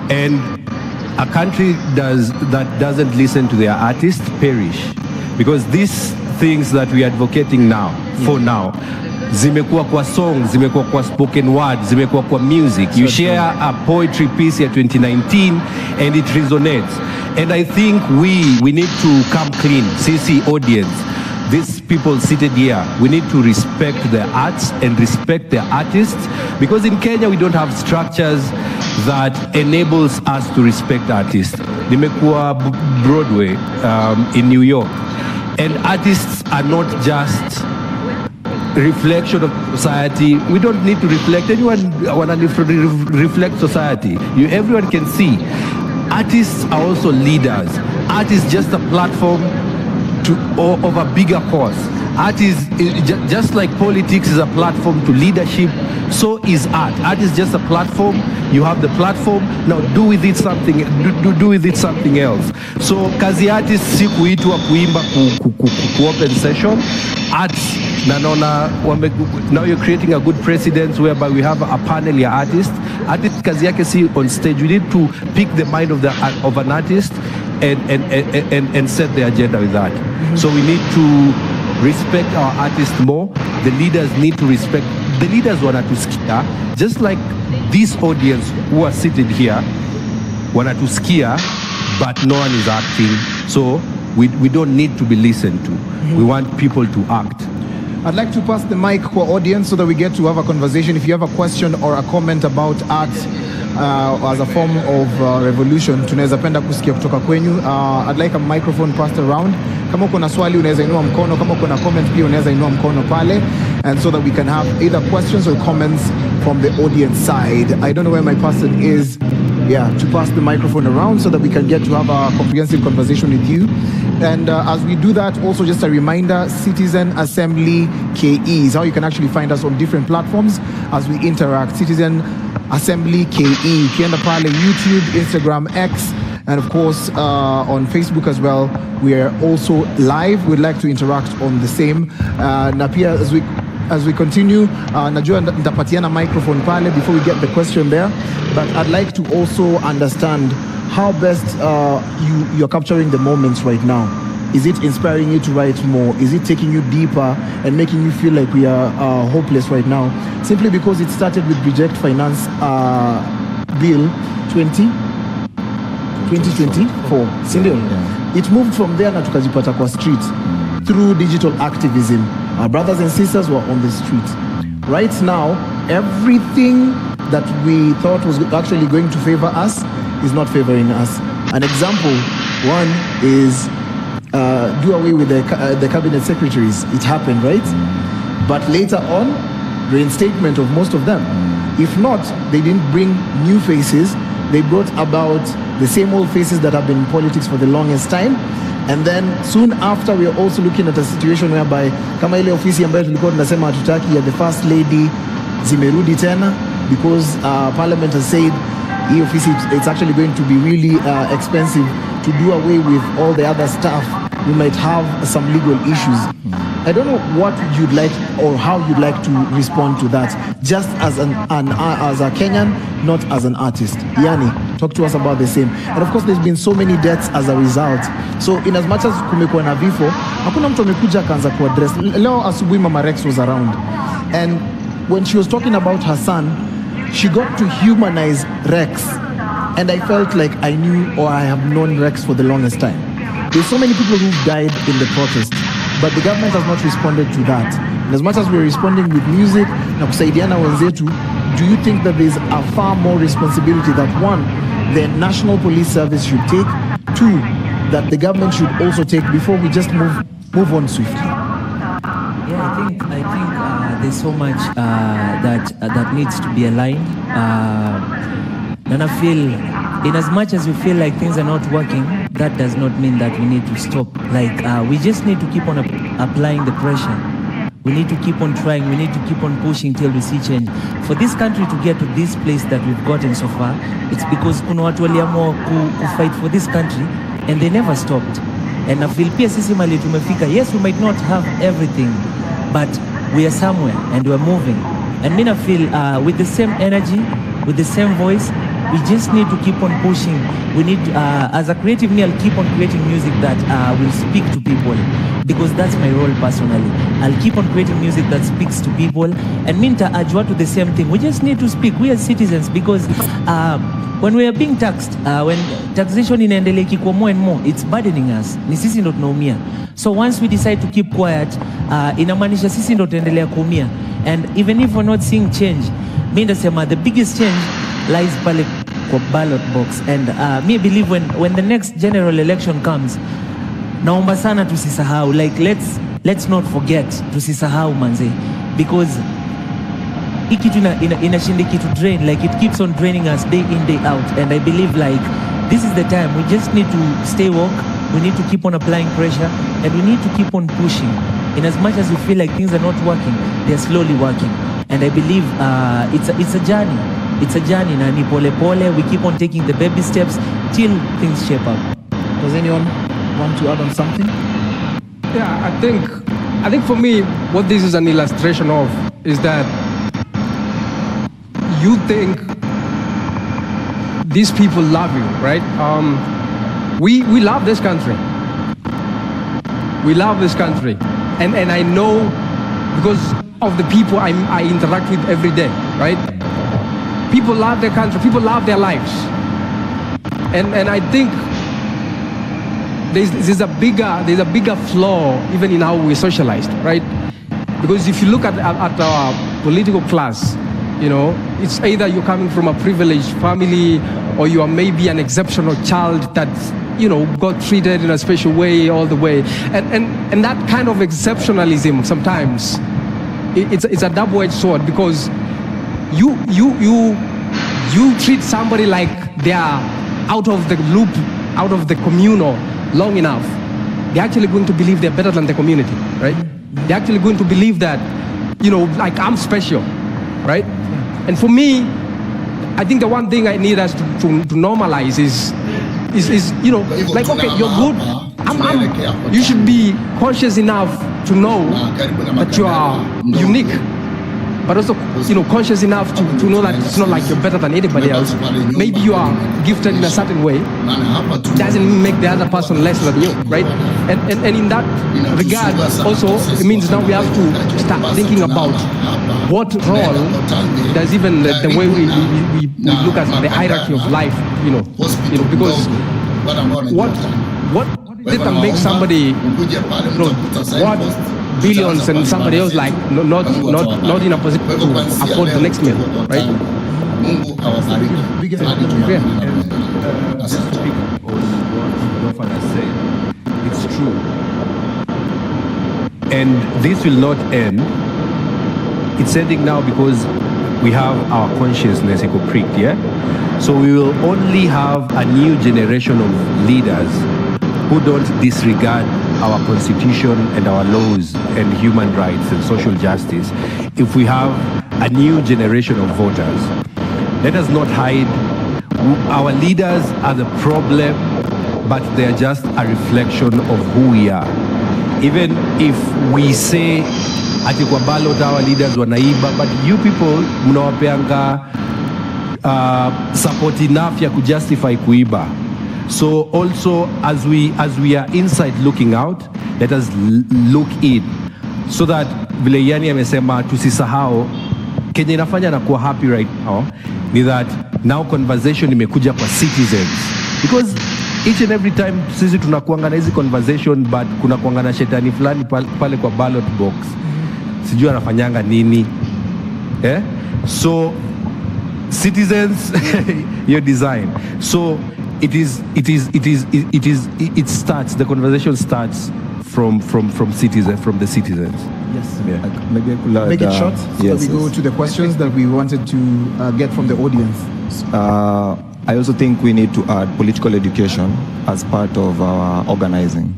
And a country that doesn't listen to their artists perish. Because these things that we are advocating now, for now, zimekuwa kwa songs, zimekuwa kwa spoken word, zimekuwa kwa music. You share a poetry piece here 2019 and it resonates. And I think we need to come clean, CC audience. These people seated here, we need to respect their arts and respect their artists, because in Kenya we don't have structures that enables us to respect artists. Nimekuwa Broadway in New York, and artists are not just reflection of society. We don't need to reflect. Anyone want to reflect society? Everyone can see. Artists are also leaders. Art is just a platform of a bigger cause. Art is just like politics is a platform to leadership, so is art. Art is just a platform. You have the platform, now do with it something else. So kazi artist si kuitwa kuimba ku open session. Arts now you're creating a good precedent whereby we have a panel ya artists. Artist kazi yake si on stage. We need to pick the mind of an artist and set the agenda with that. So we need to respect our artists more. The leaders need to respect. The leaders wanatusikia, just like this audience who are seated here, wanatusikia, but no one is acting. So we don't need to be listened to. We want people to act. I'd like to pass the mic to our audience so that we get to have a conversation. If you have a question or a comment about art as a form of revolution, tunaweza penda kusikia kutoka kwenyu. I'd like a microphone passed around. Kama uko na swali unaweza inua mkono, kama uko na comment pia unaweza inua mkono pale, and so that we can have either questions or comments from the audience side. I don't know where my person is. Yeah, to pass the microphone around so that we can get to have a comprehensive conversation with you. And as we do that, also just a reminder, Citizen Assembly KE is how you can actually find us on different platforms as we interact. Citizen Assembly KE. Ukienda pale YouTube, Instagram, X, and of course on Facebook as well. We are also live. We'd like to interact on the same. Na pia as we continue, najua nitapatiana microphone pale before we get the question there. But I'd like to also understand how best you're capturing the moments right now. Is it inspiring you to write more? Is it taking you deeper and making you feel like we are hopeless right now? Simply because it started with Reject Finance Bill 2024. Yeah. It moved from there na tukajipata kwa street through digital activism. Our brothers and sisters were on the street. Right now, everything that we thought was actually going to favor us is not favoring us. An example, one is do away with the cabinet secretaries. It happened, right? But later on, reinstatement of most of them. If not, they didn't bring new faces. They brought about the same old faces that have been in politics for the longest time. And then soon after, we are also looking at a situation whereby kama ile ofisi ambayo tulikuwa tunasema hatutaki ya the first lady zimerudi tena, because parliament has said hii ofisi it's actually going to be really expensive to do away with all the other stuff. We might have some legal issues. I don't know what you'd like or how you'd like to respond to that, just as as a Kenyan, not as an artist. Yani, talk to us about the same. And of course, there's been so many deaths as a result. So in as much as kumekuwa na vifo, hakuna mtu amekuja kaanza kuaddress. Leo asubuhi Mama Rex was around, and when she was talking about her son, she got to humanize Rex, and I felt like I knew or I have known Rex for the longest time. There's so many people who've died in the protest, but the government has not responded to that. And as much as we're responding with music na kusaidiana wenzetu, do you think that there's a far more responsibility that one, the National Police Service should take, two, that the government should also take before we just move on swiftly? Yeah, I think there's so much that needs to be aligned. And I feel, in as much as we feel like things are not working, that does not mean that we need to stop. Like, we just need to keep on applying the pressure. We need to keep on trying. We need to keep on pushing till we see change. For this country to get to this place that we've gotten so far, it's because kuna watu waliamua ku fight for this country and they never stopped. And I feel pia sisi mali tumefika. Yes, we might not have everything, but we are somewhere and we're moving. And I feel with the same energy, with the same voice, we just need to keep on pushing. We need, as a creative me, I'll keep on creating music that will speak to people, because that's my role personally. I'll keep on creating music that speaks to people, and Minta Ajwa to the same thing. We just need to speak, we as citizens, because when we are being taxed, when taxation inaendelea ikikuwa more and more, it's burdening us. Ni sisi ndo tunaumia. So once we decide to keep quiet, inamaanisha sisi ndo tuendelea kuumia. And even if we're not seeing change, mi ndasema the biggest change lies pale kwa ballot box. And me believe when the next general election comes, naomba sana tusisahau, like let's not forget, tusisahau manze, because ikitu inashindi kitu drain, like it keeps on draining us day in day out. And I believe like this is the time we just need to stay woke, we need to keep on applying pressure, and we need to keep on pushing. In as much as we feel like things are not working, they're slowly working. And I believe it's a journey. It's a journey, na ni pole pole. We keep on taking the baby steps till things shape up. Does anyone want to add on something? Yeah, I think for me, what this is an illustration of is that you think these people love you, right? We love this country. We love this country. And I know because of the people I interact with every day, right? People love their country, people love their lives. And I think there's a bigger flaw even in how we're socialized, right? Because if you look at our political class, you know, it's either you're coming from a privileged family or you are maybe an exceptional child that, you know, got treated in a special way all the way. And that kind of exceptionalism sometimes, it's a double-edged sword, because you treat somebody like they are out of the loop, out of the communal long enough, they're actually going to believe they're better than the community, right? They're actually going to believe that, you know, like I'm special, right? And for me, I think the one thing I need us to normalize is, you know, like, okay, you're good. You should be conscious enough to know that you are unique, but also, you know, conscious enough to know that it's not like you're better than anybody else. Maybe you are gifted in a certain way. Doesn't make the other person less than you, right? And in that regard, also, it means now we have to start thinking about what role does even the way we look at the hierarchy of life, you know, because what did that make somebody, you know, what billions and somebody else like not in a position to afford the next meal, right? It's true, and this will not end. It's ending now because we have our consciousness pricked, yeah? So we will only have a new generation of leaders who don't disregard our constitution and our laws and human rights and social justice if we have a new generation of voters. Let us not hide. Our leaders are the problem, but they are just a reflection of who we are. Even if we say ati kwa ballot our leaders wanaiba, but you people mnawapeanga support enough ya kujustify kuiba. So also as we are inside looking out, let us look in, so that vile Yani amesema tusisahau Kenya inafanya na kuwa happy right now ni that now conversation imekuja kwa citizens, because each and every time sisi tunakuanga na hizi conversation, but kuna kuanga na shetani fulani pale kwa ballot box, sijui anafanyanga nini, eh? So citizens your design, so it starts, the conversation starts from citizens, from the citizens. Yes. Yeah. Maybe I could add, Make it short so yes, that we go to the questions that we wanted to get from the audience. I also think we need to add political education as part of our organizing.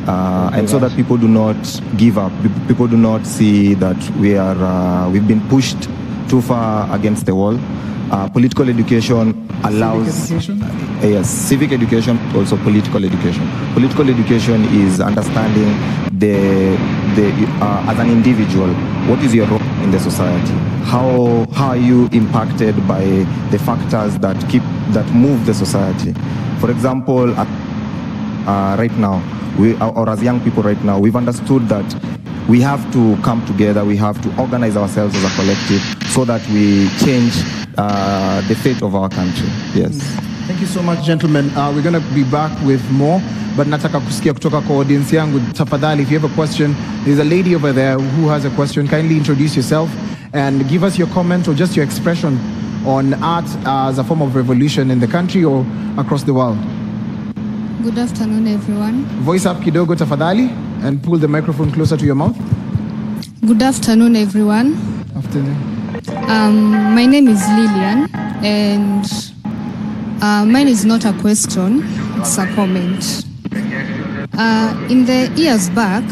And so that people do not give up. People do not see that we've been pushed too far against the wall. Political education allows Civic education? Yes, civic education, also political education. Political education is understanding as an individual, what is your role in the society? How are you impacted by the factors that move the society? For example, right now, or as young people right now, we've understood that we have to come together, we have to organize ourselves as a collective so that we change the fate of our country. Yes. Thank you so much, gentlemen. We're going to be back with more, but nataka kusikia kutoka kwa audience yangu. Tafadhali, if you have a question, there's a lady over there who has a question. Kindly introduce yourself and give us your comment or just your expression on art as a form of revolution in the country or across the world. Good afternoon, everyone. Voice up kidogo tafadhali and pull the microphone closer to your mouth. Good afternoon, everyone. Afternoon. My name is Lillian, and mine is not a question, it's a comment. In the years back,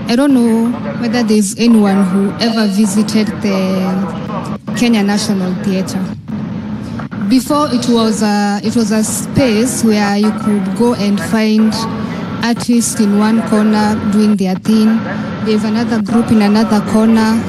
I don't know whether there's anyone who ever visited the Kenya National Theatre. Before, it was a space where you could go and find artists in one corner doing their thing. There's another group in another corner